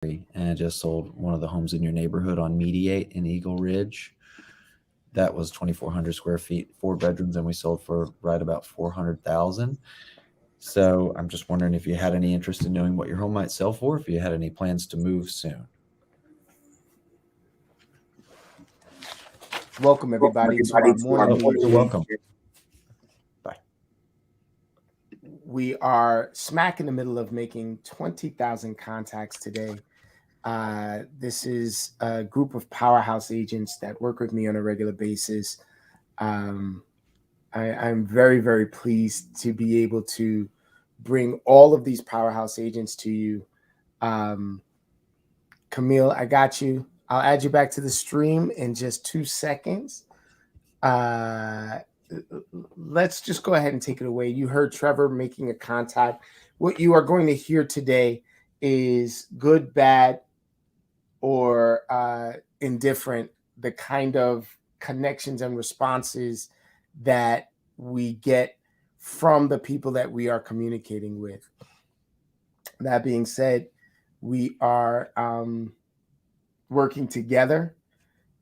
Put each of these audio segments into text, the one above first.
and I just sold one of the homes in your neighborhood on Mediate in Eagle Ridge. That was 2,400 square feet, 4 bedrooms, and we sold for right about 400,000. So I'm just wondering if you had any interest in knowing what your home might sell for, if you had any plans to move soon. Welcome everybody to our morning You're meeting. welcome. Bye. We are smack in the middle of making 20,000 contacts today. This is a group of powerhouse agents that work with me on a regular basis. I'm very, very pleased to be able to bring all of these powerhouse agents to you. Camille, I got you. I'll add you back to the stream in just 2 seconds. Let's just go ahead and take it away. You heard Trevor making a contact. What you are going to hear today is good, bad, or indifferent, the kind of connections and responses that we get from the people that we are communicating with. That being said, we are working together.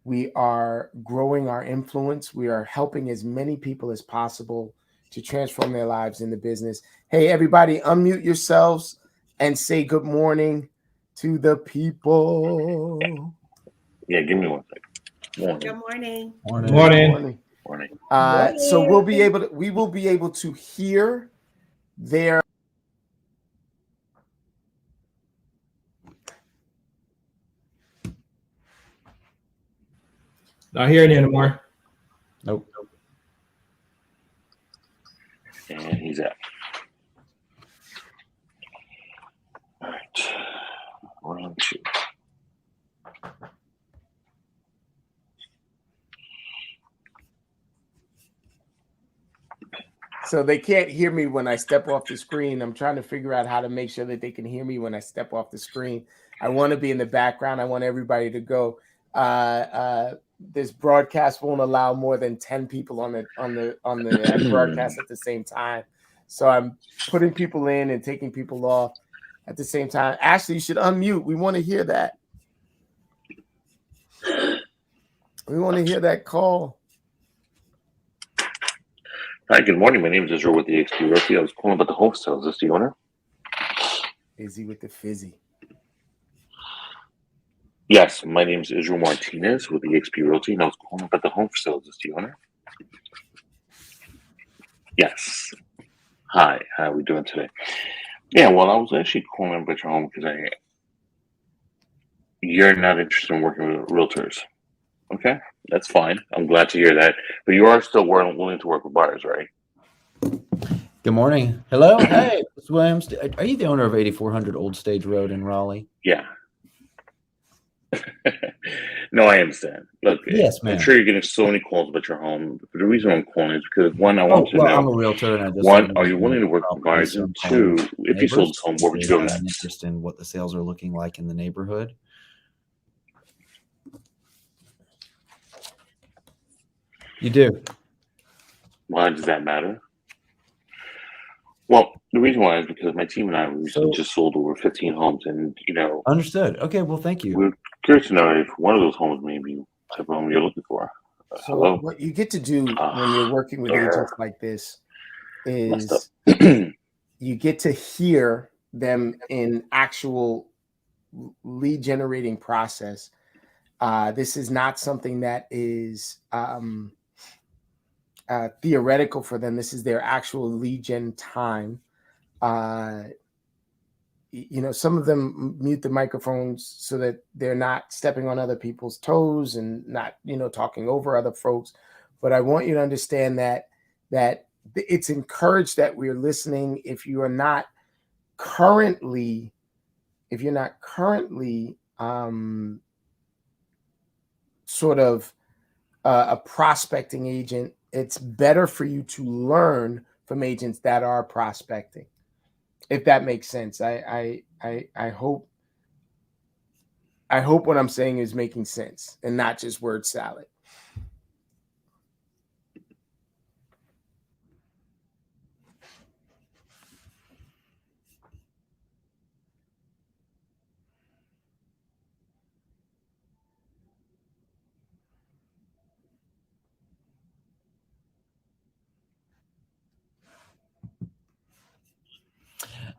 We are growing our influence. We are helping as many people as possible to transform their lives in the business. Hey, everybody, unmute yourselves and say good morning to the people. Yeah, give me 1 second. Good morning. Morning. Morning. So we will be able to hear their Not hearing you anymore. Nope. And he's out. All right. 1, 2. So they can't hear me when I step off the screen. I'm trying to figure out how to make sure that they can hear me when I step off the screen. I want to be in the background. I want everybody to go. This broadcast won't allow more than 10 people on the broadcast at the same time. So I'm putting people in and taking people off at the same time. Ashley, you should unmute. We want to hear that. We want to hear that call. Hi, good morning. My name is Israel with the XP Realty. I was calling about the home sale. Is this the owner? Is he with the fizzy? Yes, my name is Israel Martinez with the XP Realty, and I was calling about the home sale. Is this the owner? Yes. Hi, how are we doing today? Yeah, well, I was actually calling about your home because you're not interested in working with realtors. Okay, that's fine. I'm glad to hear that. But you are still willing to work with buyers, right? Good morning. Hello. Hey, Mr. Williams. Are you the owner of 8400 Old Stage Road in Raleigh? Yeah. No, I understand. Look, Yes, ma'am. I'm sure you're getting so many calls about your home. But the reason I'm calling is because, one, I want to know. I'm a realtor, and I just one, are you willing to work with buyers? And two, if you sold this home, where would you go next? Interest in what the sales are looking like in the neighborhood. You do. Why does that matter? Well, the reason why is because my team and I recently just sold over 15 homes, and Understood. Okay, well, thank you. We're curious to know if one of those homes may be the type of home you're looking for. So hello? what you get to do when you're working with agents like this is you get to hear them in actual lead generating process. This is not something that is theoretical for them. This is their actual lead gen time. Some of them mute the microphones so that they're not stepping on other people's toes and not, talking over other folks. But I want you to understand that it's encouraged that we're listening. If you're not currently sort of a prospecting agent, it's better for you to learn from agents that are prospecting, if that makes sense. I hope what I'm saying is making sense and not just word salad.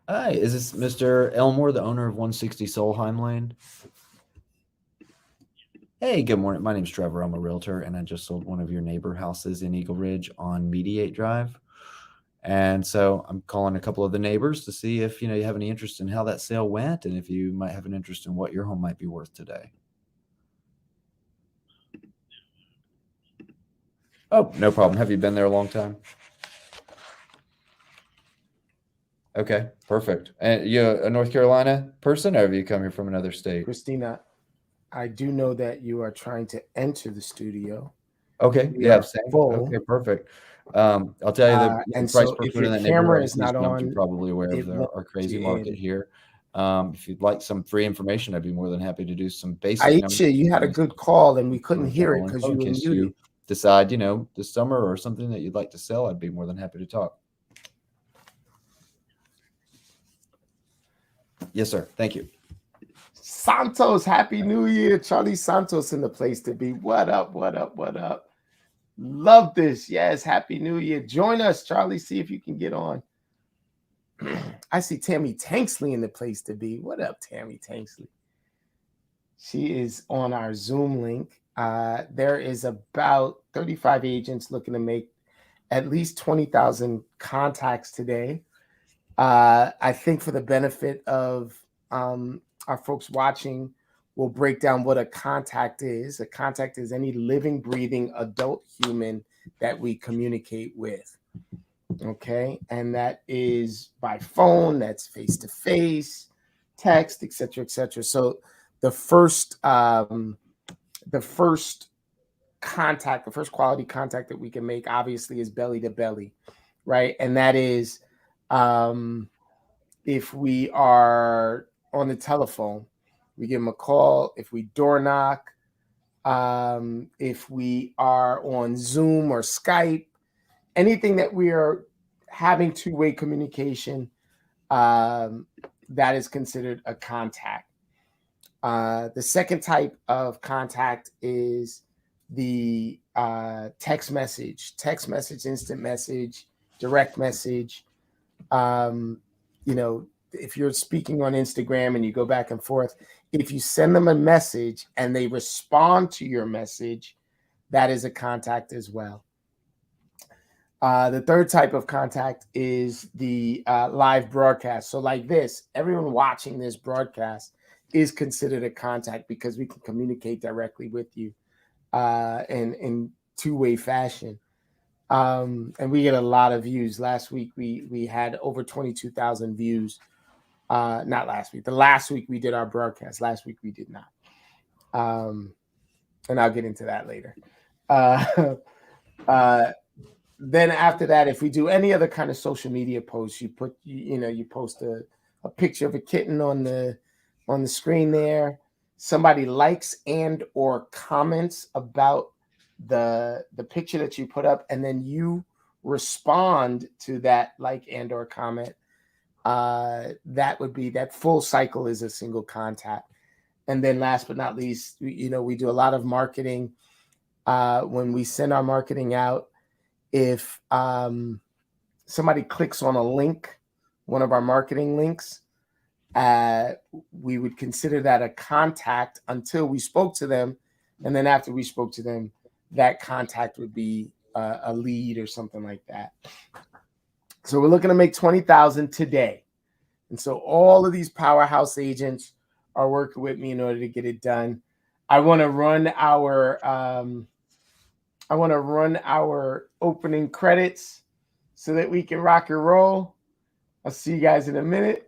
Hi, is this Mr. Elmore, the owner of 160 Solheim Lane? Hey, good morning. My name's Trevor. I'm a realtor, and I just sold one of your neighbor houses in Eagle Ridge on Mediate Drive. And so I'm calling a couple of the neighbors to see if you have any interest in how that sale went, and if you might have an interest in what your home might be worth today. Oh, no problem. Have you been there a long time? Okay, perfect. And you a North Carolina person, or have you come here from another state? Christina, I do know that you are trying to enter the studio. Okay, We yeah, are same. full. Okay, perfect. I'll tell you the And price so per if foot in your that camera neighborhood. is Please not note you're on, probably aware it of won't our let crazy you market in. here. If you'd like some free information, I'd be more than happy to do some basic numbers. Aisha, you had a good call and we couldn't hear it General because info you in were case muted. you decide, this summer or something that you'd like to sell, I'd be more than happy to talk. Yes, sir. Thank you. Santos, Happy New Year. Charlie Santos in the place to be. What up, what up, what up? Love this. Yes, Happy New Year. Join us, Charlie. See if you can get on. I see Tammy Tanksley in the place to be. What up, Tammy Tanksley? She is on our Zoom link. There is about 35 agents looking to make at least 20,000 contacts today. I think for the benefit of our folks watching, we'll break down what a contact is. A contact is any living, breathing adult human that we communicate with. Okay, and that is by phone, that's face-to-face, text, etc., etc. So the first contact, the first quality contact that we can make, obviously, is belly to belly, right? And that is if we are on the telephone, we give them a call. If we door knock, if we are on Zoom or Skype, anything that we are having two-way communication, that is considered a contact. The second type of contact is the text message, instant message, direct message. If you're speaking on Instagram and you go back and forth, if you send them a message and they respond to your message, that is a contact as well. The third type of contact is the live broadcast. So like this, everyone watching this broadcast is considered a contact because we can communicate directly with you in two-way fashion. And we get a lot of views. Last week, we had over 22,000 views. Not last week. The last week we did our broadcast. Last week we did not. And I'll get into that later. Then after that, if we do any other kind of social media posts, you post a picture of a kitten on the screen there. Somebody likes and or comments about the picture that you put up, and then you respond to that like and or comment. That full cycle is a single contact. And then last but not least, we do a lot of marketing. When we send our marketing out, if somebody clicks on a link, one of our marketing links, we would consider that a contact until we spoke to them. And then after we spoke to them, that contact would be a lead or something like that. So we're looking to make 20,000 today. And so all of these powerhouse agents are working with me in order to get it done. I want to run our opening credits so that we can rock and roll. I'll see you guys in a minute.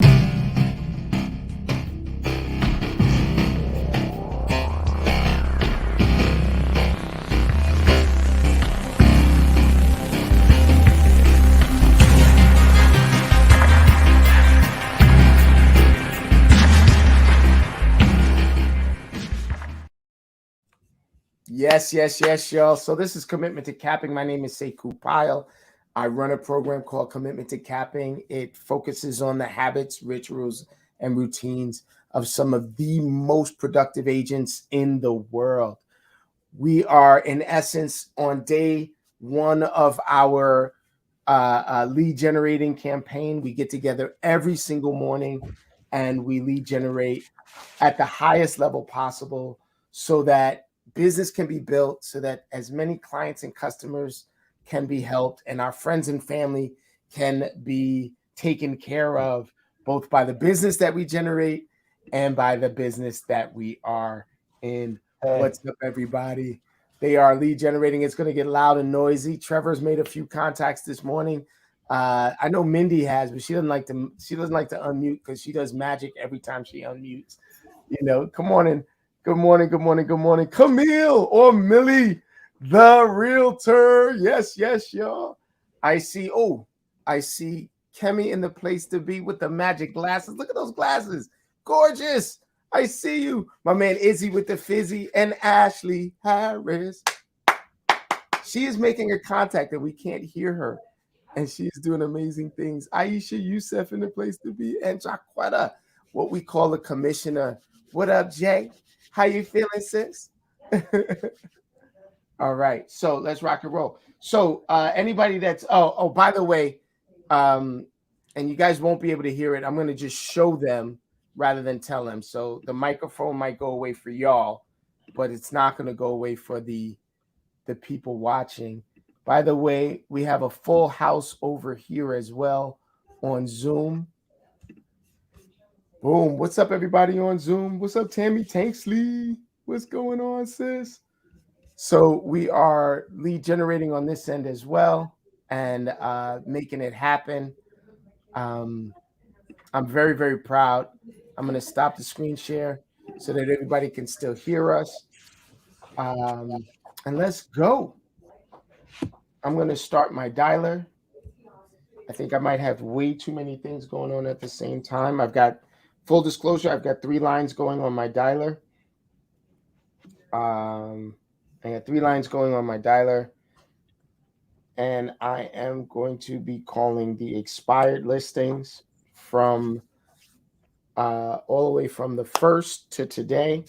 Yes, y'all. So this is Commitment to Capping. My name is Sekou Pyle. I run a program called Commitment to Capping. It focuses on the habits, rituals, and routines of some of the most productive agents in the world. We are, in essence, on day one of our lead generating campaign. We get together every single morning and we lead generate at the highest level possible so that business can be built, so that as many clients and customers can be helped, and our friends and family can be taken care of both by the business that we generate and by the business that we are in. What's up, everybody? They are lead generating. It's going to get loud and noisy. Trevor's made a few contacts this morning. I know Mindy has, but she doesn't like to. She doesn't like to unmute because she does magic every time she unmutes. You know, come on in. Good morning, good morning, good morning. Camille or Millie, the realtor. Yes, yes, y'all. I see Kemi in the place to be with the magic glasses. Look at those glasses. Gorgeous. I see you. My man Izzy with the fizzy and Ashley Harris. She is making a contact that we can't hear her. And she's doing amazing things. Aisha Youssef in the place to be. And Jaquetta, what we call a commissioner. What up, Jay? How you feeling, sis? All right. So let's rock and roll. So anybody that's by the way, and you guys won't be able to hear it. I'm going to just show them rather than tell them. So the microphone might go away for y'all, but it's not going to go away for the people watching. By the way, we have a full house over here as well on Zoom. Boom. What's up, everybody on Zoom? What's up, Tammy Tanksley? What's going on, sis? So we are lead generating on this end as well and making it happen. I'm very, very proud. I'm going to stop the screen share so that everybody can still hear us. And let's go. I'm going to start my dialer. I think I might have way too many things going on at the same time. I've got, full disclosure, I've got 3 lines going on my dialer. I got 3 lines going on my dialer. And I am going to be calling the expired listings from all the way from the 1st to today.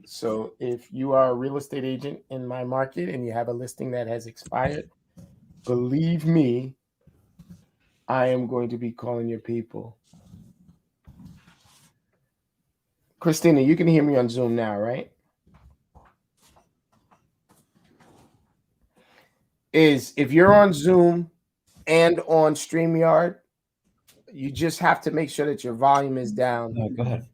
So if you are a real estate agent in my market and you have a listing that has expired, believe me, I am going to be calling your people. Christina, you can hear me on Zoom now, right? If you're on Zoom and on StreamYard, you just have to make sure that your volume is down. No, go ahead.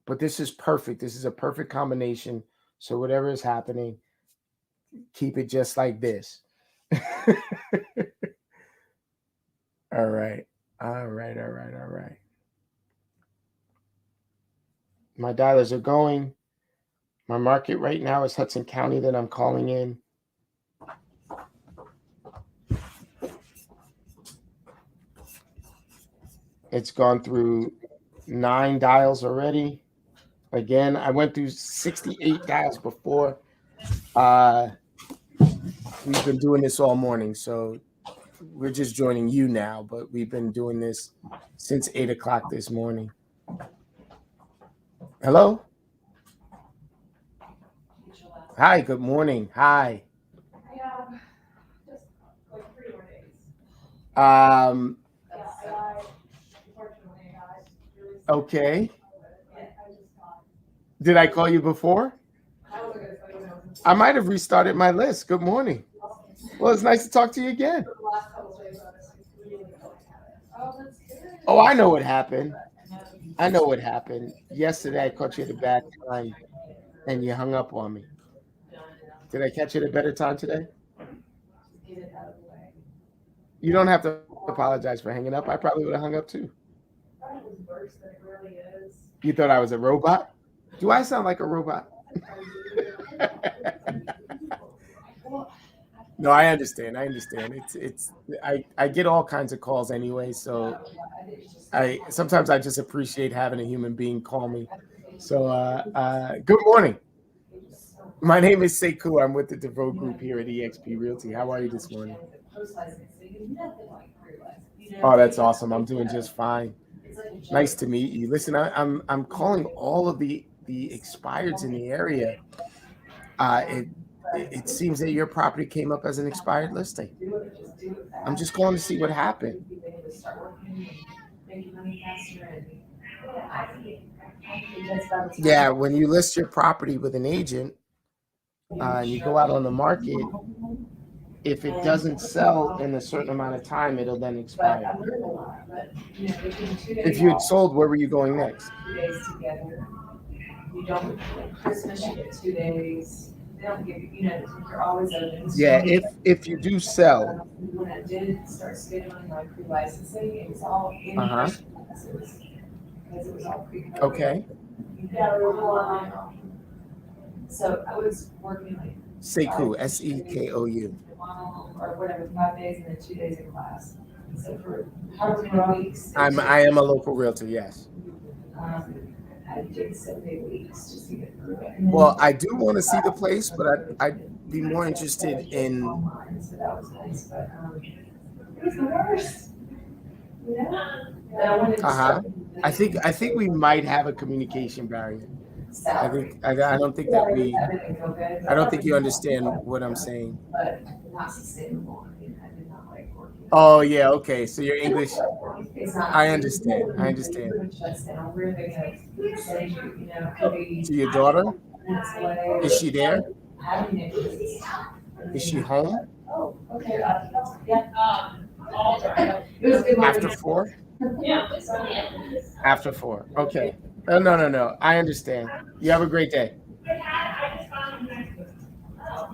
But this is perfect. This is a perfect combination. So whatever is happening, keep it just like this. All right. My dialers are going. My market right now is Hudson County that I'm calling in. It's gone through 9 dials already. Again, I went through 68 dials before. We've been doing this all morning, so we're just joining you now, but we've been doing this since 8 o'clock this morning. Hello? Hi, good morning. Hi. I have just like 3 more days. Unfortunately, I got really sick. Okay. I just got. Did I call you before? I wasn't gonna tell you no. I might have restarted my list. Good morning. Well, it's nice to talk to you again. For the last couple of days, I was really Oh, that's good. Oh, I know what happened. Yesterday, I caught you at a bad time, and you hung up on me. Did I catch you at a better time today? Get it out of the way. You don't have to apologize for hanging up. I probably would have hung up too. I thought it was worse than it really is. You thought I was a robot? Do I sound like a robot? No, I understand. I get all kinds of calls anyway, so sometimes I just appreciate having a human being call me. So good morning. My name is Sekou. I'm with the DeVoe Group here at eXp Realty. How are you this morning? Oh, that's awesome. I'm doing just fine. Nice to meet you. Listen, I'm calling all of the expireds in the area. it seems that your property came up as an expired listing. I'm just going to see what happened. Yeah, when you list your property with an agent, and you go out on the market, if it doesn't sell in a certain amount of time, it'll then expire. If you had sold, where were you going next? 2 days together. You don't, Christmas, you get 2 days. They don't give you, you're always open. Yeah, if you do sell, When I did start scheduling my pre-licensing, it was all in person classes. Because it was all pre-COVID. okay. So I was working like Sekou, Sekou. or whatever, 5 days and then 2 days in class. So for however many weeks. I am a local realtor, yes. I did 7 day weeks just to get through it. Well, I do want to see the place, but I'd be more interested in. So that was nice, but it was the worst. I wanted to start. I think we might have a communication barrier. I don't think that we. I don't think you understand what I'm saying. But not sustainable. I mean, I did not like working. Oh yeah, okay. So your English. It's not. I understand. I understand. Where they gonna send you, could be To your daughter, minutes away. is she there? Having it. Is she home Oh, okay. Yeah. It was good. after 4? Yeah. After 4. Okay. No. I understand. You have a great day.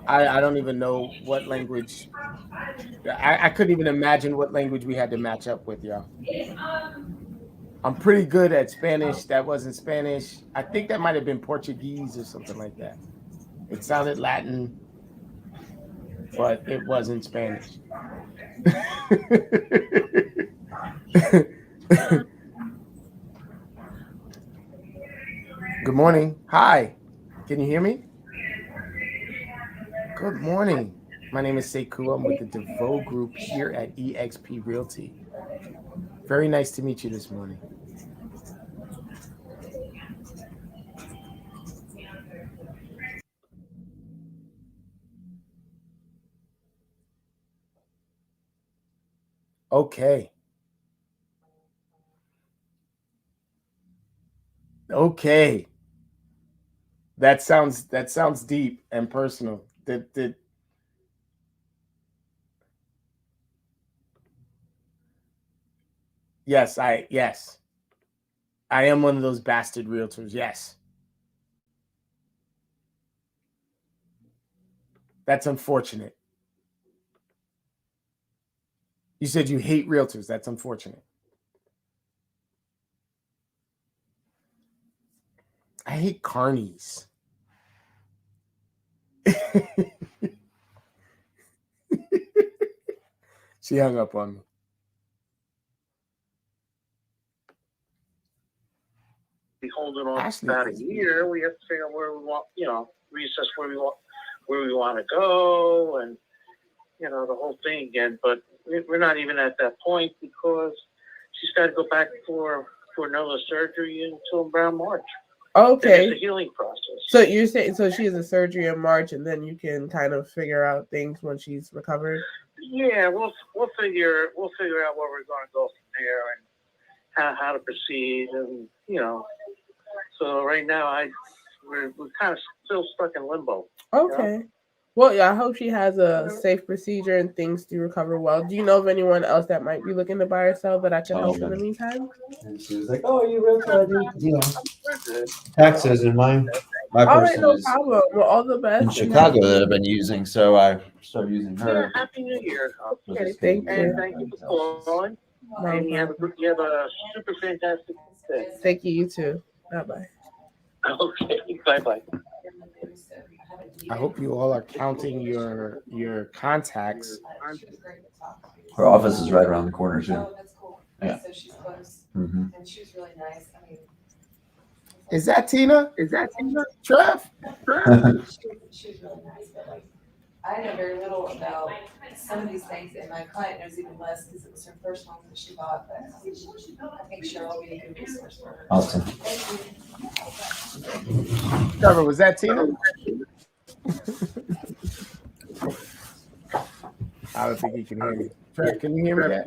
I don't even know what language. I couldn't even imagine what language we had to match up with, y'all. I'm pretty good at Spanish. That wasn't Spanish. I think that might have been Portuguese or something like that. It sounded Latin, but it wasn't Spanish. Good morning. Hi. Can you hear me? Good morning. My name is Sekou. I'm with the DeVoe Group here at eXp Realty. Very nice to meet you this morning. Okay. Okay. That sounds deep and personal. Yes. I am one of those bastard realtors. Yes. That's unfortunate. You said you hate realtors. That's unfortunate. I hate carnies. She hung up on me. Be holding on Ashley. about a year. We have to figure out where we want, reassess where we want to go, and the whole thing again. But we're not even at that point because she's got to go back for another surgery until around March. Okay. It's a healing process. So you're saying she has a surgery in March, and then you can kind of figure out things when she's recovered. Yeah, we'll figure out where we're going to go from there and how to proceed, and So right now, we're kind of still stuck in limbo. Okay. Well, yeah, I hope she has a safe procedure and things to recover well. Do you know of anyone else that might be looking to buy or sell that I can help in the meantime? And she was like, "Oh, you realtor? We're good. Taxes and my All right, person no is problem. Well, all the best. in Chicago that I've been using, so I started using Yeah, her. Happy New Year. Okay, thank And you. thank you for calling. No And you have a super fantastic day. Thank you, you too. Bye-bye. Okay, bye-bye. I hope you all are counting your contacts. Her office is right around the corner too. Oh, that's cool. Yeah. So she's close, Mm-hmm. and she was really nice. I mean, Is that Tina? Trev? she was really nice, but like, I know very little about some of these things, and my client knows even less because it was her first home that she bought, but I think Cheryl will be a good resource for her. Awesome. Thank you. Trevor, was that Tina? I don't think he can hear me. Trev, can you hear me? Dad?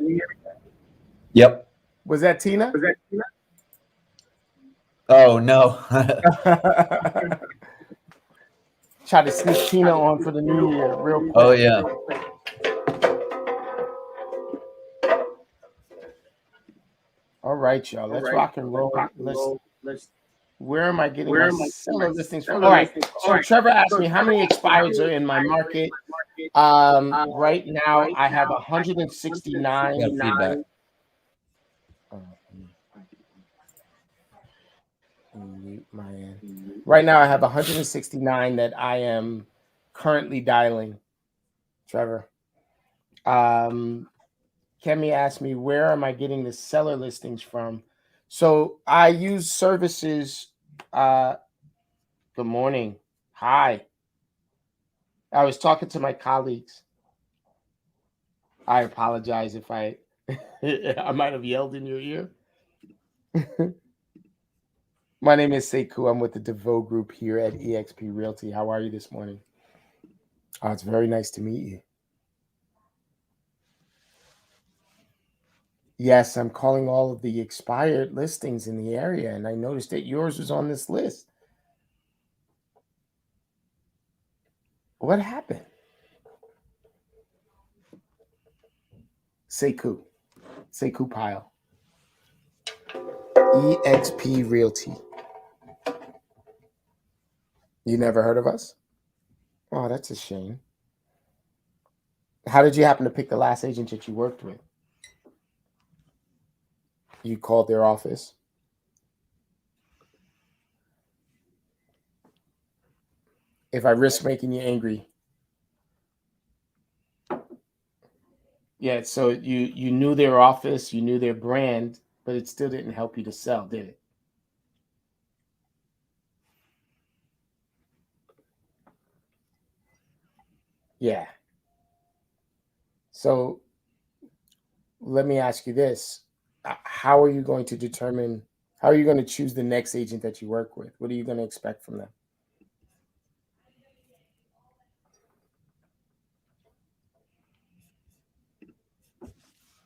Yep. Was that Tina? Oh no. Try to sneak Tina on for the new year real quick. Oh yeah. All right, y'all. Let's rock and roll. Where am I getting my seller listings from? All right. So Trevor asked me how many expireds are in my market. Right now I have 169. Got feedback. Mute my end. Right now I have 169 that I am currently dialing. Trevor. Kemi asked me, where am I getting the seller listings from? So I use services. Good morning. Hi. I was talking to my colleagues. I apologize if I might have yelled in your ear. My name is Sekou. I'm with the DeVoe Group here at eXp Realty. How are you this morning? Oh, it's very nice to meet you. Yes, I'm calling all of the expired listings in the area, and I noticed that yours was on this list. What happened? Sekou Pile. eXp Realty. You never heard of us? Oh, that's a shame. How did you happen to pick the last agent that you worked with? You called their office? If I risk making you angry. Yeah, so you knew their office, you knew their brand, but it still didn't help you to sell, did it? Yeah. So let me ask you this. How are you going to determine, how are you going to choose the next agent that you work with? What are you going to expect from them?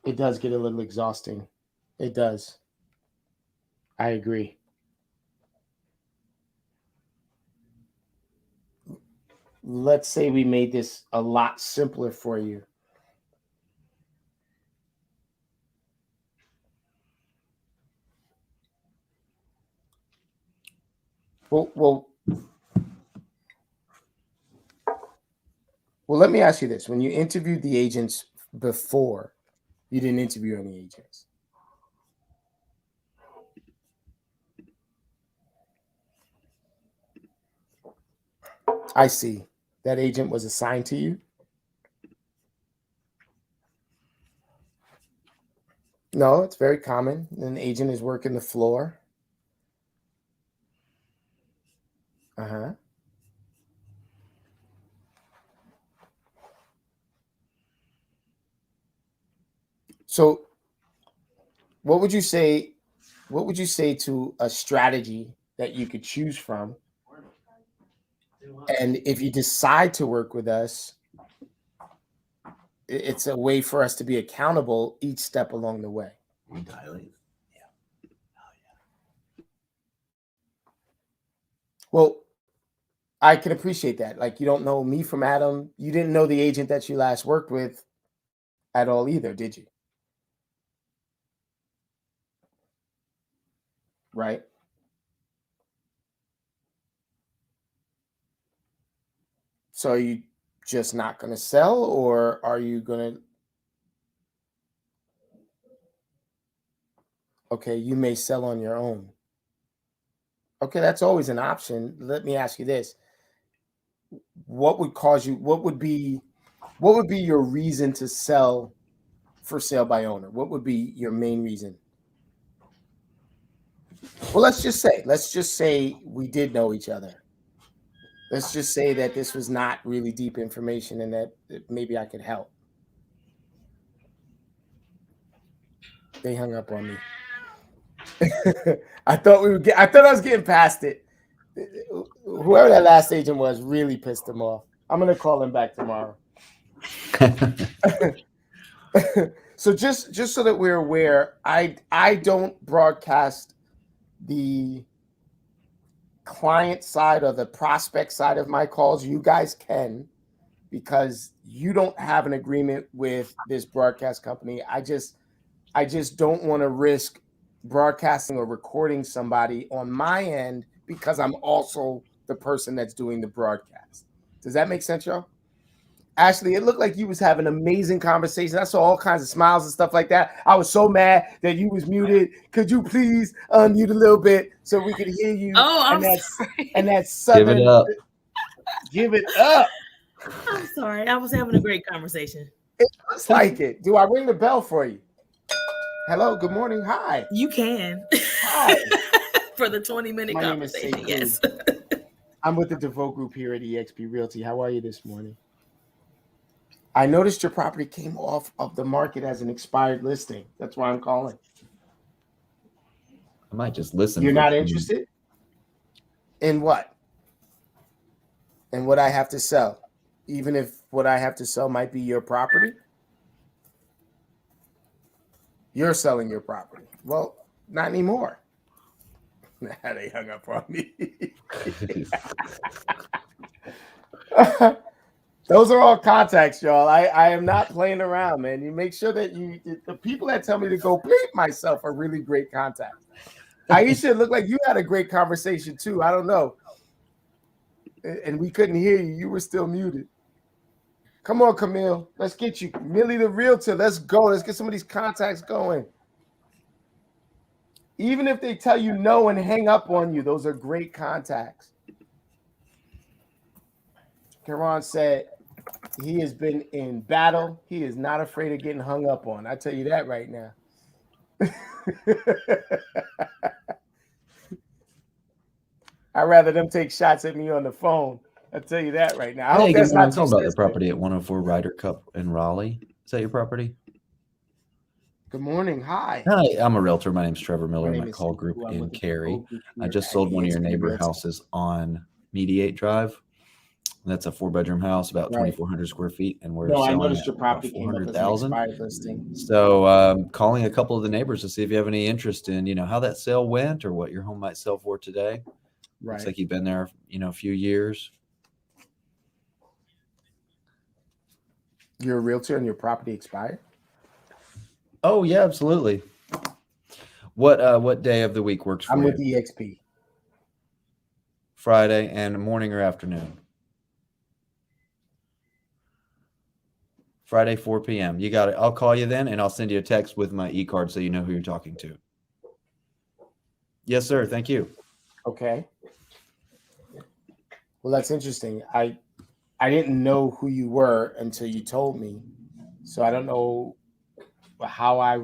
It does get a little exhausting. It does. I agree. Let's say we made this a lot simpler for you. Well, let me ask you this. When you interviewed the agents before, you didn't interview any agents. I see. That agent was assigned to you? No, it's very common. An agent is working the floor. Uh-huh. So what would you say to a strategy that you could choose from? And if you decide to work with us, it's a way for us to be accountable each step along the way. Well, I can appreciate that. Like, you don't know me from Adam. You didn't know the agent that you last worked with at all either, did you? Right? So are you just not going to sell, or are you going to? Okay, you may sell on your own. Okay, that's always an option. Let me ask you this. What would cause you, what would be your reason to sell for sale by owner? What would be your main reason? Well, let's just say we did know each other. Let's just say that this was not really deep information and that maybe I could help. They hung up on me. I thought I was getting past it. Whoever that last agent was really pissed him off. I'm going to call him back tomorrow. So just so that we're aware, I don't broadcast the client side or the prospect side of my calls. You guys can, because you don't have an agreement with this broadcast company. I just don't want to risk broadcasting or recording somebody on my end because I'm also the person that's doing the broadcast. Does that make sense, y'all? Ashley, it looked like you was having an amazing conversation. I saw all kinds of smiles and stuff like that. I was so mad that you was muted. Could you please unmute a little bit so we could hear you? Oh, I'm sorry. And that southern, Give it up. Give it up. I'm sorry. I was having a great conversation. It looks like it. Do I ring the bell for you? Hello, good morning. Hi. You can. Hi. For the 20-minute My name is conversation. Sekou. Yes. I'm with the DeVoe Group here at eXp Realty. How are you this morning? I noticed your property came off of the market as an expired listing. That's why I'm calling. I might just listen. You're for not some- interested? In what? In what I have to sell? Even if what I have to sell might be your property? You're selling your property. Well, not anymore. They hung up on me. Those are all contacts, y'all. I am not playing around, man. You make sure that the people that tell me to go bleep myself are really great contacts. Aisha, it looked like you had a great conversation too. I don't know. And we couldn't hear you. You were still muted. Come on, Camille. Let's get you. Millie the Realtor, let's go. Let's get some of these contacts going. Even if they tell you no and hang up on you, those are great contacts. Karan said he has been in battle. He is not afraid of getting hung up on. I tell you that right now. I'd rather them take shots at me on the phone. I tell you that right now. I hope Hey, that's good morning. not I'm talking too about the sensitive. property at 104 Ryder Cup in Raleigh. Is that your property? Good morning. Hi. Hi, I'm a realtor. My name's Trevor Miller. My I'm name at is Call Group Sekou. I'm in with the Cary. DeVoe Group I here just at sold one of your eXp neighbor Realty. houses on Mediate Drive. That's a 4-bedroom house, about Right. 2,400 square feet, and we're No, I selling noticed it your at property about came up as an 400,000. expired listing. So, calling a couple of the neighbors to see if you have any interest in, how that sale went or what your home might sell for today. Right. Looks like you've been there, a few years. You're a realtor and your property expired? Oh yeah, absolutely. What day of the week works for I'm you? with EXP. Friday and morning or afternoon? Friday, 4 p.m. You got it. I'll call you then, and I'll send you a text with my e-card so you know who you're talking to. Yes, sir. Thank you. Okay. Well, that's interesting. I didn't know who you were until you told me. So I don't know how I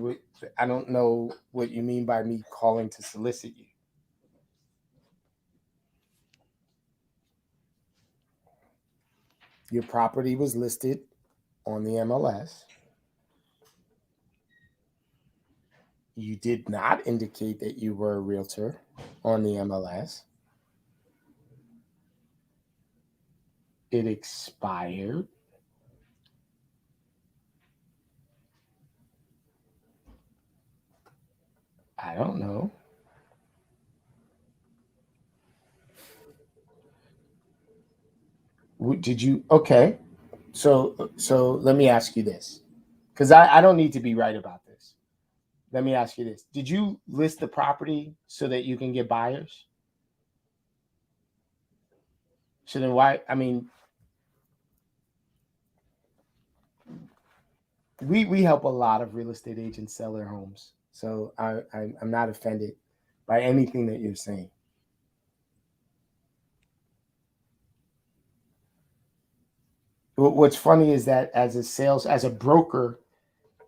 don't know what you mean by me calling to solicit you. Your property was listed on the MLS. You did not indicate that you were a realtor on the MLS. It expired. I don't know. Did you? Okay. So let me ask you this, because I don't need to be right about this. Let me ask you this. Did you list the property so that you can get buyers? So then why, we help a lot of real estate agents sell their homes. So I'm not offended by anything that you're saying. What's funny is that as a broker,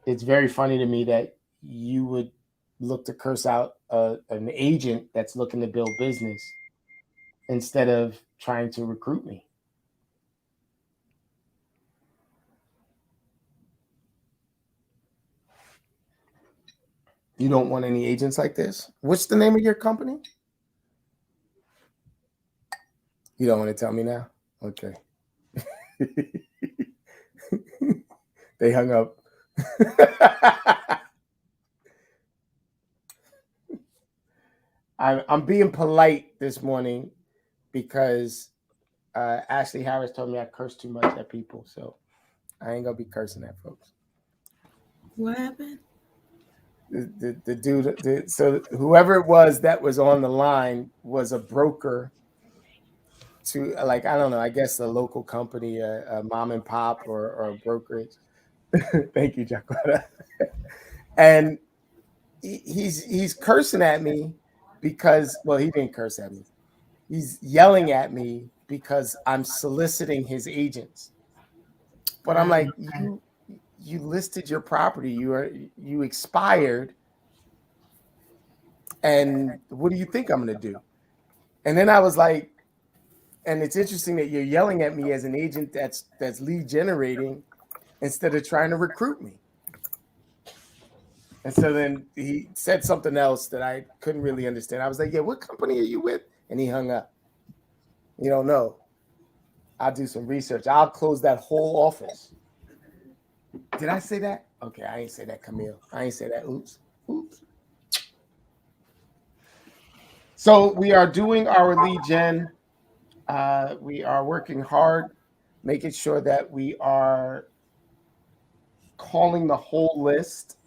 it's very funny to me that you would look to curse out an agent that's looking to build business instead of trying to recruit me. You don't want any agents like this? What's the name of your company? You don't want to tell me now? Okay. They hung up. I'm being polite this morning because Ashley Harris told me I curse too much at people, so I ain't gonna be cursing at folks. What happened? The dude, so whoever it was that was on the line was a broker to, like, I don't know, I guess a local company, a mom and pop or a brokerage. Thank you, Jacquetta. And he's cursing at me because, well, he didn't curse at me. He's yelling at me because I'm soliciting his agents. But I'm like, you listed your property, you expired, and what do you think I'm gonna do? And then I was like, and it's interesting that you're yelling at me as an agent that's lead generating instead of trying to recruit me. And so then he said something else that I couldn't really understand. I was like, yeah, what company are you with? And he hung up. You don't know. I'll do some research. I'll close that whole office. Did I say that? Okay, I ain't say that, Camille. I ain't say that. Oops. So we are doing our lead gen. We are working hard, making sure that we are calling the whole list,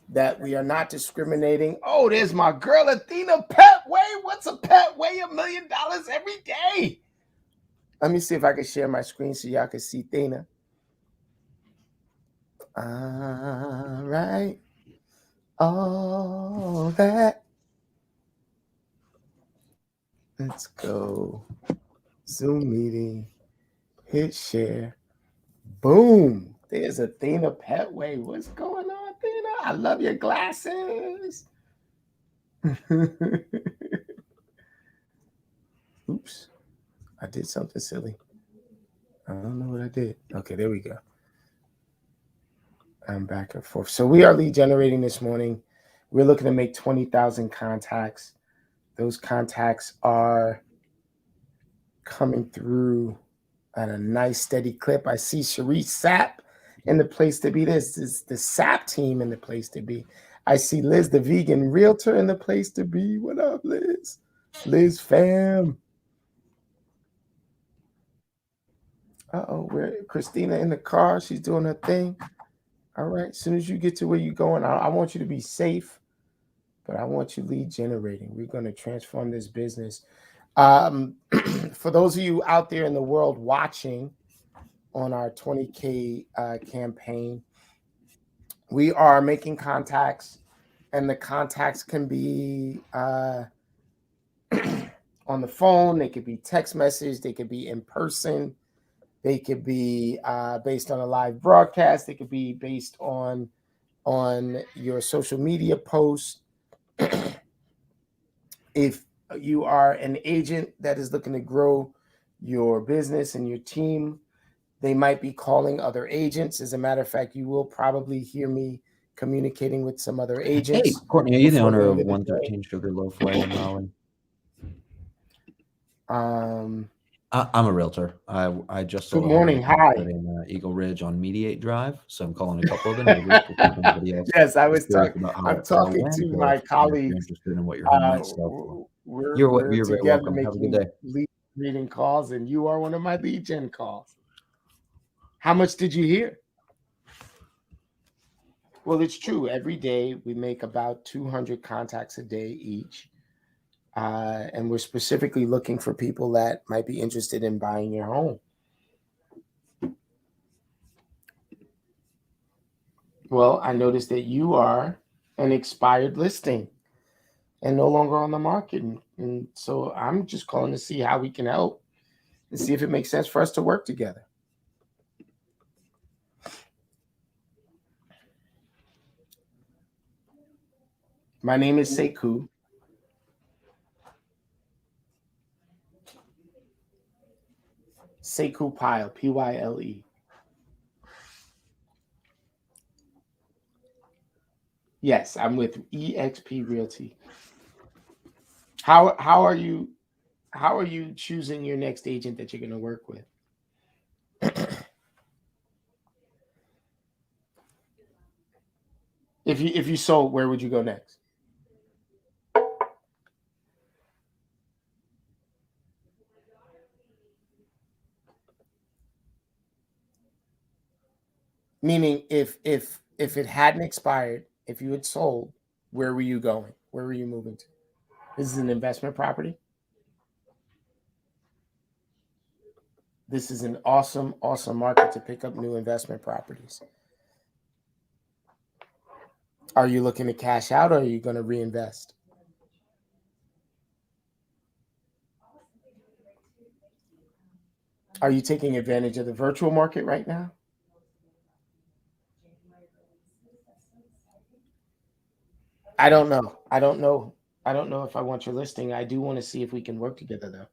that we are not discriminating. Oh, there's my girl, Athena Petway. What's a Petway? $1 million every day. Let me see if I can share my screen so y'all can see Athena. All right. All that. Let's go. Zoom meeting. Hit share. Boom. There's Athena Petway. What's going on, Athena? I love your glasses. Oops. I did something silly. I don't know what I did. Okay, there we go. I'm back and forth. So we are lead generating this morning. We're looking to make 20,000 contacts. Those contacts are coming through at a nice steady clip. I see Sharice Sapp in the place to be. This is the Sapp team in the place to be. I see Liz, the vegan realtor, in the place to be. What up, Liz? Liz fam. Where Christina in the car? She's doing her thing. All right. As soon as you get to where you're going, I want you to be safe, but I want you lead generating. We're going to transform this business. For those of you out there in the world watching on our 20K campaign, we are making contacts, and the contacts can be on the phone. They could be text message. They could be in person. They could be based on a live broadcast. They could be based on your social media posts. If you are an agent that is looking to grow your business and your team, they might be calling other agents. As a matter of fact, you will probably hear me communicating with some other agents. Hey, Courtney, are you the before owner the of end of the 113 Sugarloaf Way in Raleigh? day. I'm a realtor. I just sold Good a home morning. Hi. in Eagle Ridge on Mediate Drive, so I'm calling a couple of them. Maybe if anybody else Yes, I is was curious talking. about how I'm it talking went, to or my if you're colleagues. interested in what your home might sell for. We're You're very together welcome. Have a good making day. lead reading calls, and you are one of my lead gen calls. How much did you hear? Well, it's true. Every day we make about 200 contacts a day each. And we're specifically looking for people that might be interested in buying your home. Well, I noticed that you are an expired listing and no longer on the market. And so I'm just calling to see how we can help and see if it makes sense for us to work together. My name is Sekou. Sekou Pyle, Pyle. Yes, I'm with eXp Realty. How are you choosing your next agent that you're going to work with? If you sold, where would you go next? Meaning, if it hadn't expired, if you had sold, where were you going? Where were you moving to? This is an investment property. This is an awesome market to pick up new investment properties. Are you looking to cash out, or are you going to reinvest? Are you taking advantage of the virtual market right now? I don't know. I don't know if I want your listing. I do want to see if we can work together, though.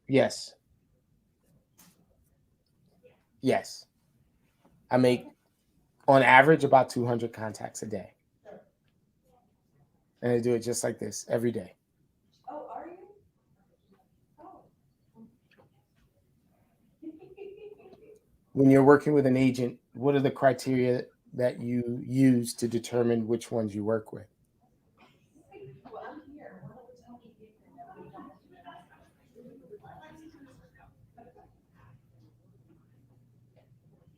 Yes. Yes. I make, on average, about 200 contacts a day. And I do it just like this every day. Oh, are you? When you're working with an agent, what are the criteria that you use to determine which ones you work with? Well, I'm here.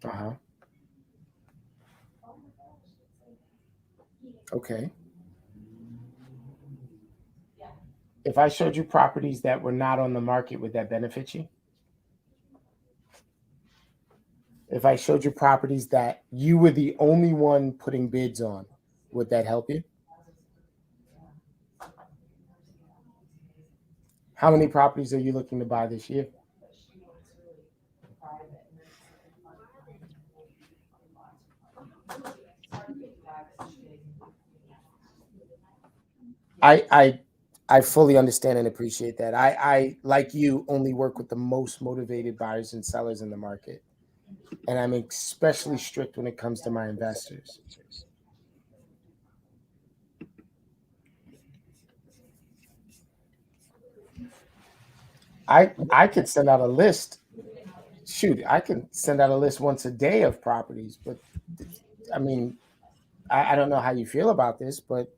Uh-huh. Okay. If I showed you properties that were not on the market, would that benefit you? If I showed you properties that you were the only one putting bids on, would that help you? How many properties are you looking to buy this year? I fully understand and appreciate that. I like you only work with the most motivated buyers and sellers in the market. And I'm especially strict when it comes to my investors. I could send out a list. Shoot, I can send out a list once a day of properties, but I mean, I don't know how you feel about this, but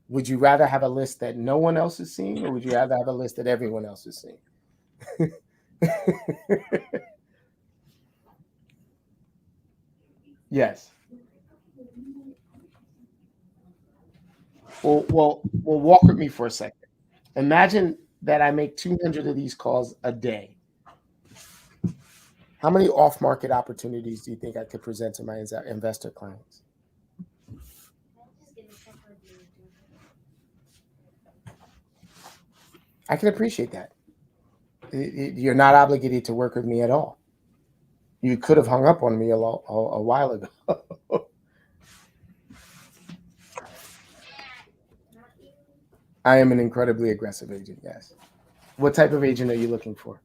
would you rather have a list that no one else is seeing, or would you rather have a list that everyone else is seeing? Yes. Well, walk with me for a second. Imagine that I make 200 of these calls a day. How many off-market opportunities do you think I could present to my investor clients? I can appreciate that. You're not obligated to work with me at all. You could have hung up on me a while ago. I am an incredibly aggressive agent, yes. What type of agent are you looking for?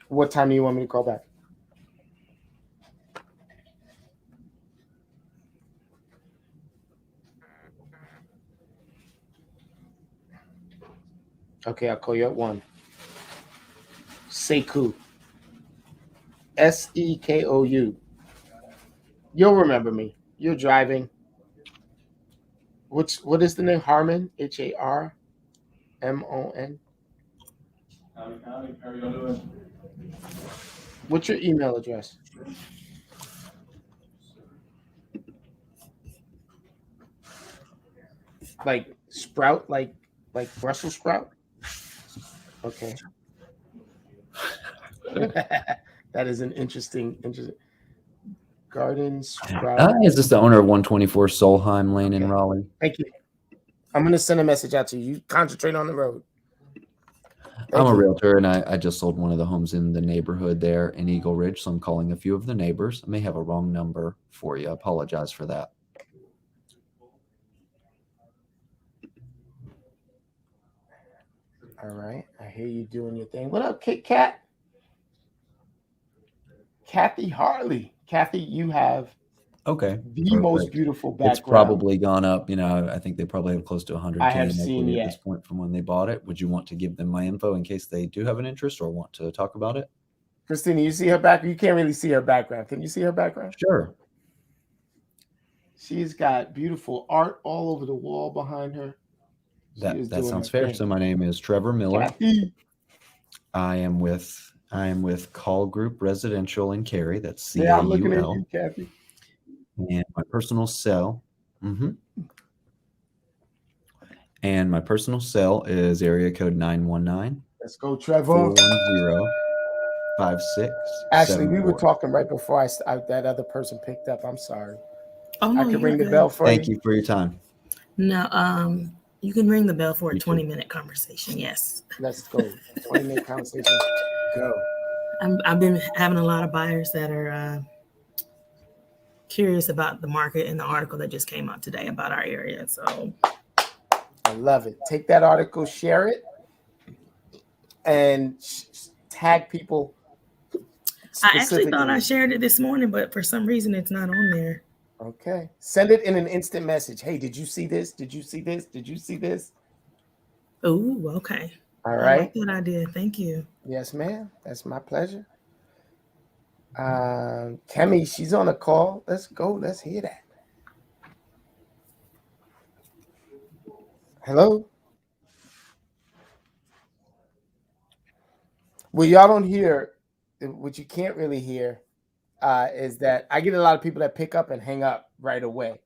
What time do you want me to call back? Okay, I'll call you at 1. Sekou. Sekou. You'll remember me. You're driving. What is the name? Harmon? Harmon? Howdy, howdy. How are y'all doing? What's your email address? Like sprout, like Brussels sprout? Okay. That is an interesting garden sprout. Is this the owner of 124 Solheim Lane in Raleigh? Thank you. I'm going to send a message out to you. You concentrate on the road. I'm a realtor, and I just sold one of the homes in the neighborhood there in Eagle Ridge, so I'm calling a few of the neighbors. I may have a wrong number for you. I apologize for that. All right. I hear you doing your thing. What up, Kit Kat? Kathy Harley. Kathy, you have Okay. the most Perfect. beautiful background. It's probably gone up. You know, I think they probably have close to 100K I have in seen, equity yeah. at this point from when they bought it. Would you want to give them my info in case they do have an interest or want to talk about it? Christina, you see her background? You can't really see her background. Can you see her background? Sure. She's got beautiful art all over the wall behind her. She is That doing sounds her fair. thing. So my name is Trevor Miller. Kathy. I am with Call Group Residential in Cary. That's CAUL. Yeah, I'm looking at you, Kathy. And my personal cell. And my personal cell is area code 919 Let's go, Trevor. 410 56. Actually, we were talking right before that other person picked up. I'm sorry. Oh no, I can you're ring the good. bell for Thank you for your time. No, you can ring the bell for a You too. 20-minute conversation. Yes. Let's go. 20-minute conversation. Go. I've been having a lot of buyers that are curious about the market and the article that just came out today about our area. So I love it. Take that article, share it, and tag people. I actually thought I shared it this morning, but for some reason it's not on there. Okay. Send it in an instant message. Hey, did you see this? Did you see this? Did you see this? Oh, okay. All I right. like that idea. Thank you. Yes, ma'am. That's my pleasure. Kemi, she's on a call. Let's go. Let's hear that. Hello? Well, y'all don't hear, what you can't really hear is that I get a lot of people that pick up and hang up right away.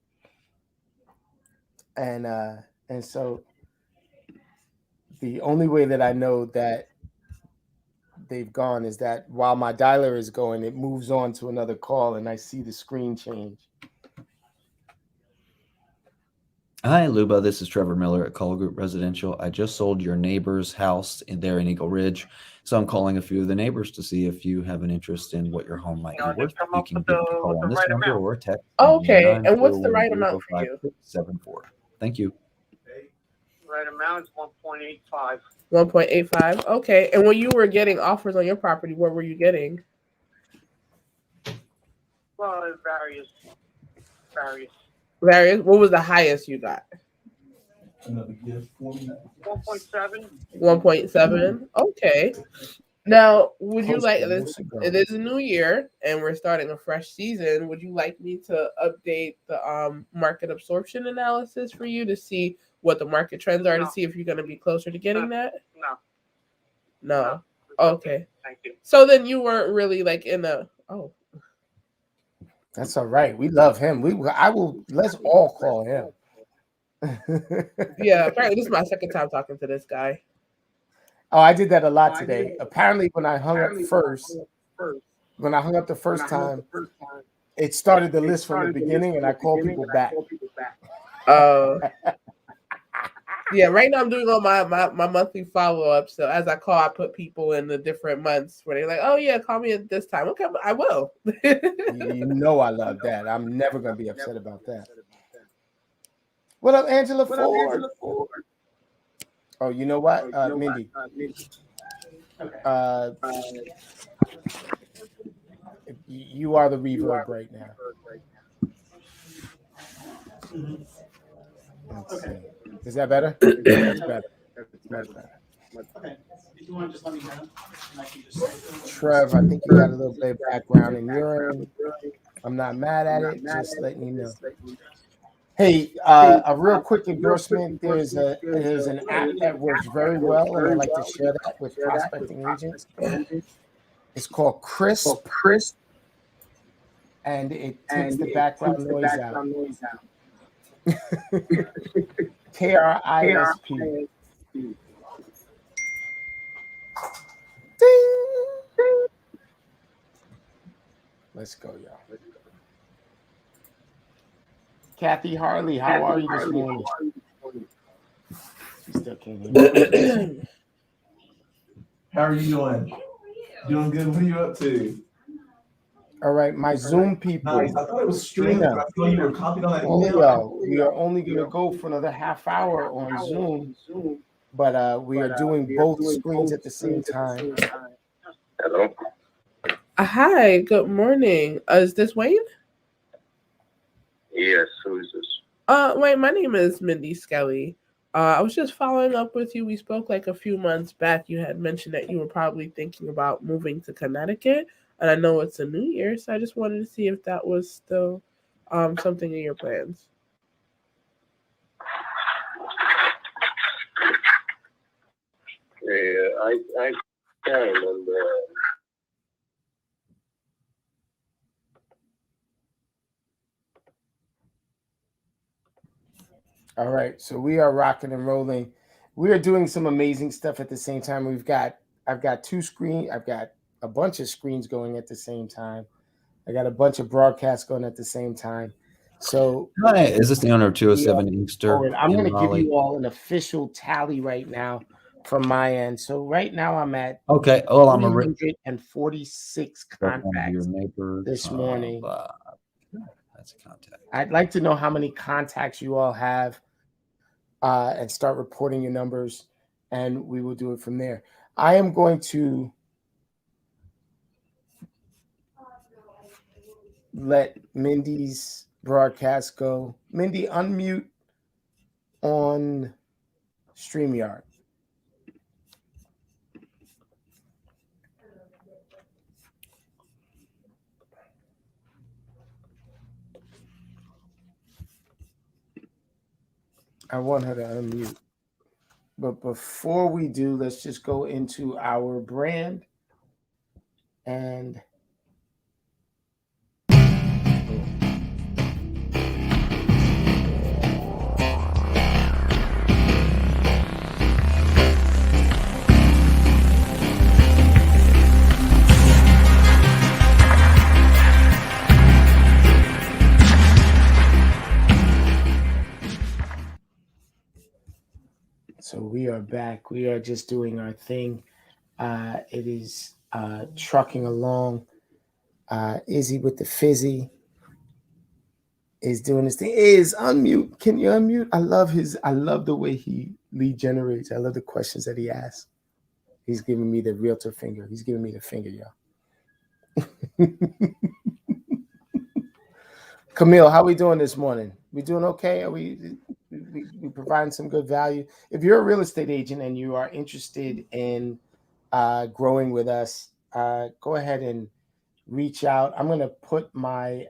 And so the only way that I know that they've gone is that while my dialer is going, it moves on to another call and I see the screen change. Hi, Luba. This is Trevor Miller at Call Group Residential. I just sold your neighbor's house there in Eagle Ridge. So I'm calling a few of the neighbors to see if you have an interest in what your home might be worth. You can give me a call on this number or text. Okay, and what's the right amount for you? 74. Thank you. Right amount is 1.85. 1.85. Okay, and when you were getting offers on your property, what were you getting? Well, it varies. Various. What was the highest you got? Another gift for me. 1.7. 1.7. Okay. Now, would you Close like to this? years ago. It is a new year, and we're starting a fresh season. Would you like me to update the market absorption analysis for you to see what the market trends are, to No. see if you're going to be closer to getting that? No. No. Okay. Thank you. So then you weren't really like in a. Oh. That's all right. We love him. Let's all call him. Yeah. Apparently, this is my second time talking to this guy. Oh, I did that a lot today. Apparently, when I hung up the first time, it started the list from the beginning, and I called people back. Yeah, right now I'm doing all my monthly follow-ups. So as I call, I put people in the different months where they're like, oh yeah, call me at this time. Okay, I will. You know I love that. I'm never going to be upset about that. What up, Angela Ford? Oh, you know what, Mindy? You are the reverb right now. Let's see. Is that better? That's better. Much better. Okay. If you want, just let me know. And I can just Trev, I think you got a little bit of background in urine. I'm not mad at it. Just letting you know. Hey, a real quick endorsement. There's an app that works very well, and I like to share that with prospecting agents. It's called Crisp, and it takes the background noise out. KRISP. Let's go, y'all. Kathy Harley, how are you this morning? She still can't hear me. How are you doing? Doing good. What are you up to? All right, my Zoom people. Nice. I thought it was strange. I saw you were copied on that email. We are only going to go for another half hour on Zoom, but we are doing both screens at the same time. Hello. Hi, good morning. Is this Wayne? Yes, who is this? Wayne, my name is Mindy Skelly. I was just following up with you. We spoke like a few months back. You had mentioned that you were probably thinking about moving to Connecticut, and I know it's a new year, so I just wanted to see if that was still something in your plans. Yeah, I can't remember. All right, so we are rocking and rolling. We are doing some amazing stuff at the same time. I've got a bunch of screens going at the same time. I got a bunch of broadcasts going at the same time. So Hi, is this the owner of 207 Inkster forward, I'm in going to give Raleigh? you all an official tally right now from my end. So right now I'm at Okay. Well, I'm a 346 your contacts neighbor this morning. That's a contact. I'd like to know how many contacts you all have and start reporting your numbers, and we will do it from there. I am going to let Mindy's broadcast go. Mindy, unmute on StreamYard. I want her to unmute. But before we do, let's just go into our brand and so we are back. We are just doing our thing. It is trucking along. Izzy with the fizzy is doing this thing. Is unmute. Can you unmute? I love the way he lead generates. I love the questions that he asks. He's giving me the realtor finger. He's giving me the finger, y'all. Camille, how we doing this morning? We doing okay? Are we providing some good value? If you're a real estate agent and you are interested in growing with us, go ahead and reach out. I'm gonna put my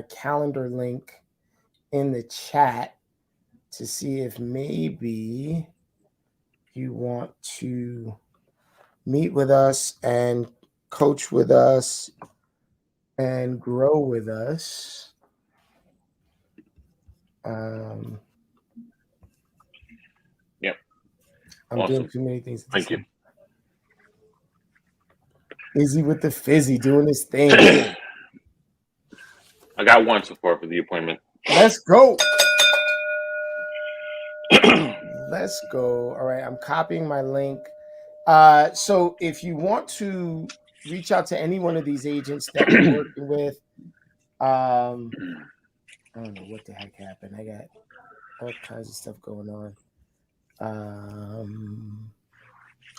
calendar link in the chat to see if maybe you want to meet with us and coach with us and grow with us. Yep. I'm Awesome. doing too many things. Thank you. Izzy with the fizzy doing his thing. I got one so far for the appointment. Let's go. Let's go. All right, I'm copying my link. So if you want to reach out to any one of these agents that we're working with, I don't know what the heck happened. I got all kinds of stuff going on.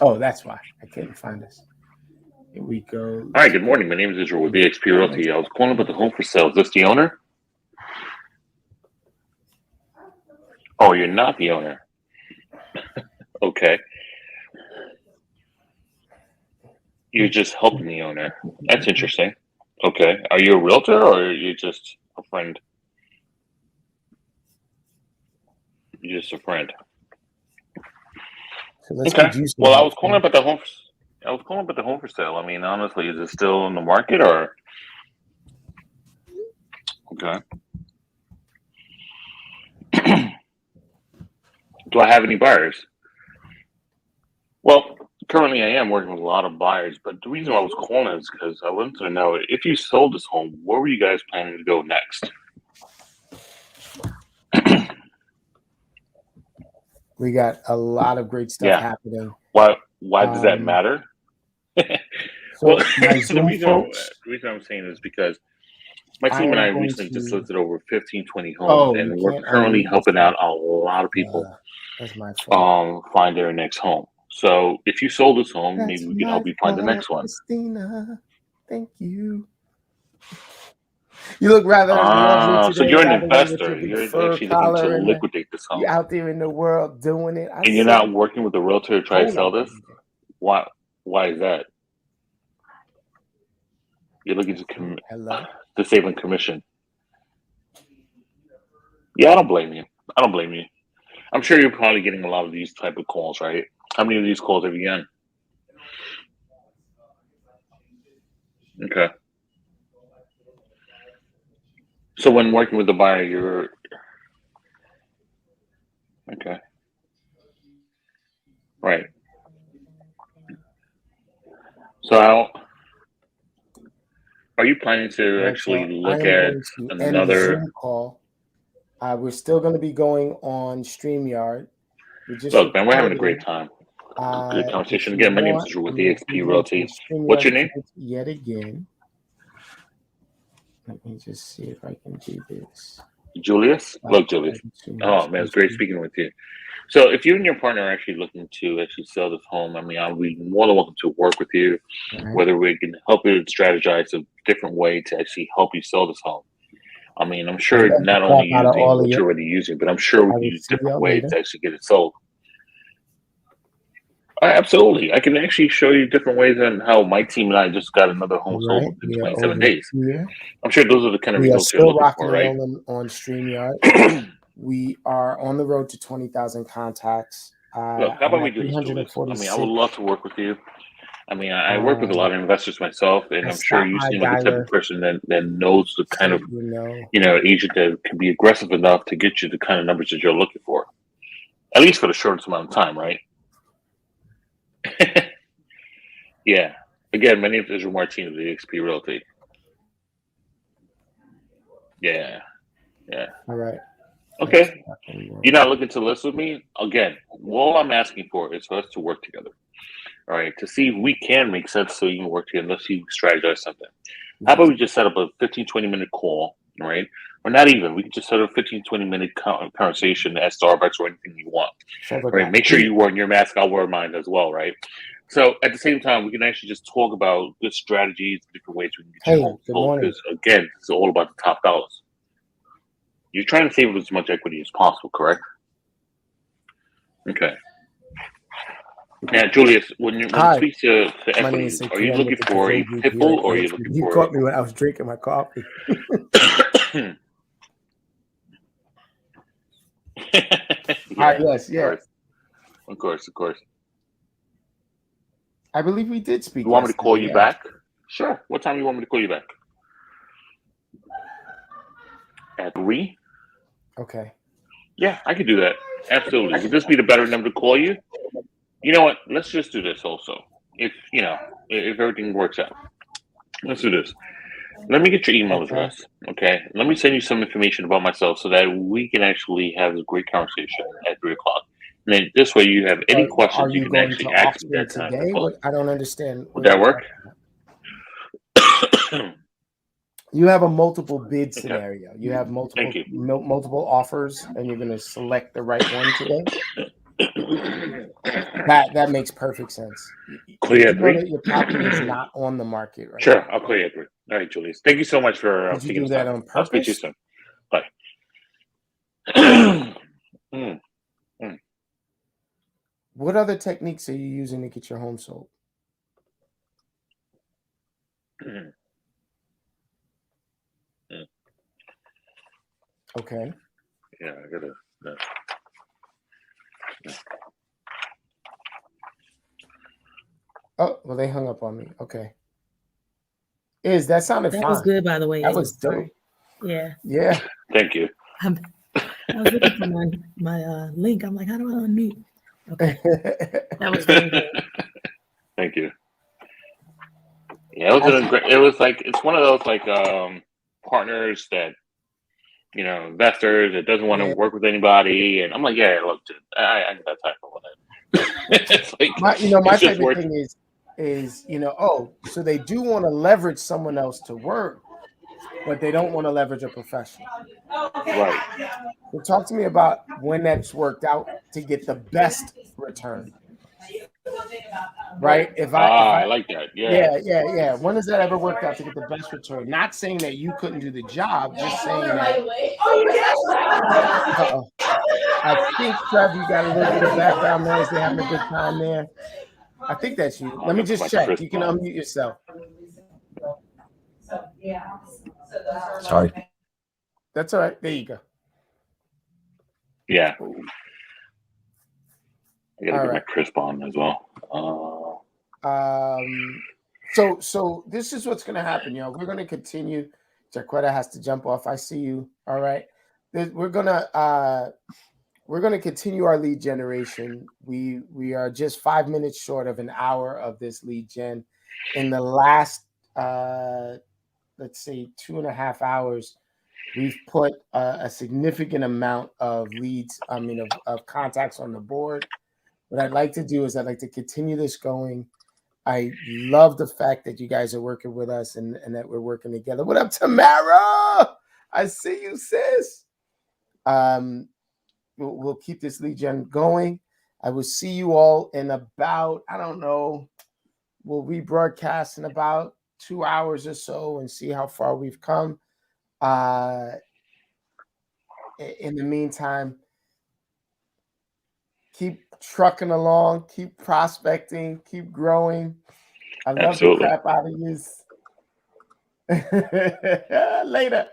Oh, that's why I couldn't find us. Here we go. Hi, good morning. My name is Israel with BXP Realty. I was calling about the home for sale. Is this the owner? Oh, you're not the owner. Okay. You're just helping the owner. That's interesting. Okay. Are you a realtor or are you just a friend? You're just a friend. So let's Okay. get you some Well, I help. was calling about the home. I was calling about the home for sale. I mean, honestly, is it still in the market or? Okay. Do I have any buyers? Well, currently I am working with a lot of buyers, but the reason I was calling is because I wanted to know if you sold this home, where were you guys planning to go next? We got a lot of great stuff happening. Why does that matter? So Well, my the Zoom reason I'm saying is because my team and I recently just listed over 15, 20 homes, Oh, and you we're can't currently unmute helping yourself. out a lot of people That's my fault. find their next home. So if you sold this home, That's maybe we can my help you find the fault, next one. Christina. Thank you. You look rather lovely So today. you're an by the way, with investor. your big You're fur actually looking to collar and liquidate this home. you're out there in the world doing it. I And you're see. not working with a realtor to try to Hold sell on. this? Why is that? You're looking Hello. to save on commission. Yeah, I don't blame you. I'm sure you're probably getting a lot of these type of calls, right? How many of these calls have you gotten? Okay. So when working with the buyer, you're okay. Right. So are you planning to Well, actually so I look am at going to end the another? Zoom call. We're still going to be going on StreamYard. We just Look, man, we're having a recorded great time. it. Good If conversation. you Again, my name is want, Drew with I'm going to eXp be Realty. on StreamYard What's your name? yet again. Let me just see if I can do this. Julius? Look, Julius. Oh, man, it's great speaking with you. So if you and your partner are actually looking to actually sell this home, I mean, I'll be more than welcome to work with you, Right. whether we can help you strategize a different way to actually help you sell this home. I mean, I'm sure love the not only crap out of using all of what you. you're already using, but I'm sure we I can will use see different y'all ways later. to actually get it sold. Absolutely. I can actually show you different ways on how my team and I just got another home sold Right. within We are 27 over days. here. I'm sure those are the kind of We are results you're still looking rocking for, and right? rolling on StreamYard. We are on the road to 20,000 contacts. Look, how about we do this, Julius? I mean, I would 346. love to work with you. I mean, I work with a lot of investors myself, and I I'm sure stopped you by seem like the type Dialer, of person that knows the kind so of, you know. agent that can be aggressive enough to get you the kind of numbers that you're looking for, at least for the shortest amount of time, right? Yeah. Again, my name is Israel Martinez of eXp Realty. Yeah. Yeah. All right. Okay. Let's rock and roll. You're not looking to list with me? Again, all I'm asking for is for us to work together. All right. To see if we can make sense so you can work together. Let's see if we can strategize something. How about we just set up a 15, 20-minute call, right? Or not even. We can just set up a 15, 20-minute conversation at Starbucks or anything you want. Right? Make sure you wear your mask. I'll wear mine as well, right? So at the same time, we can actually just talk about good strategies, different ways we can get your home sold. Because again, it's all about the top dollars. You're trying to save as much equity as possible, correct? Okay. Now, Julius, when you speak to equity, are you looking for a pit bull or are you looking for? You caught me when I was drinking my coffee. Yes. Of course. I believe we did speak. You want me to call you back? Sure. What time do you want me to call you back? At 3? Okay. Yeah, I could do that. Absolutely. Would this be the better number to call you? You know what? Let's just do this also. If everything works out. Let's do this. Let me get your email address, okay? Let me send you some information about myself so that we can actually have a great conversation at 3 o'clock. And then this way you have any questions, you can actually ask me that time. I don't understand. Would that work? You have a multiple bid scenario. You have multiple offers, and you're going to select the right one today. That makes perfect sense. Call you at 3? Your property is not on the market right Sure, I'll call you at 3. All right, Julius. Thank you so much for Did you do that on purpose? I'll speak to you soon. Bye. What other techniques are you using to get your home sold? Okay. Yeah, I gotta. Oh, well, they hung up on me. Okay. That sounded fine. That was good, by the way. That was dope. Yeah. Yeah. Thank you. I was looking for my link. I'm like, how do I unmute? Okay. That was very good. Thank you. Yeah, it was like it's one of those partners that investors that doesn't want to work with anybody, and I'm like, yeah, look, dude, I got that type of one. It's like my favorite thing is so they do want to leverage someone else to work, but they don't want to leverage a professional. Right. So talk to me about when that's worked out to get the best return. right? If I I like that. Yeah. yeah. When has that ever worked out to get the best return? Not saying that you couldn't do the job, just saying that. Uh-oh. I think, Trev, you got a little bit of background noise. They're having a good time there. I think that's you. Let me That's just my check. Chris You can Paul. unmute yourself. Sorry. That's all right. There you go. Yeah. I gotta All get my right. crisp on as well. So this is what's going to happen, y'all. We're going to continue. Jaquetta has to jump off. I see you. All right. We're gonna continue our lead generation. We are just 5 minutes short of an hour of this lead gen. In the last let's say 2.5 hours, we've put a significant amount of leads, of contacts on the board. What I'd like to do is I'd like to continue this going. I love the fact that you guys are working with us and that we're working together. What up, Tamara? I see you, sis. We'll keep this lead gen going. I will see you all in about, I don't know, we'll rebroadcast in about 2 hours or so and see how far we've come. In the meantime, keep trucking along, keep prospecting, keep growing. I love Absolutely. the crap out of you. Later.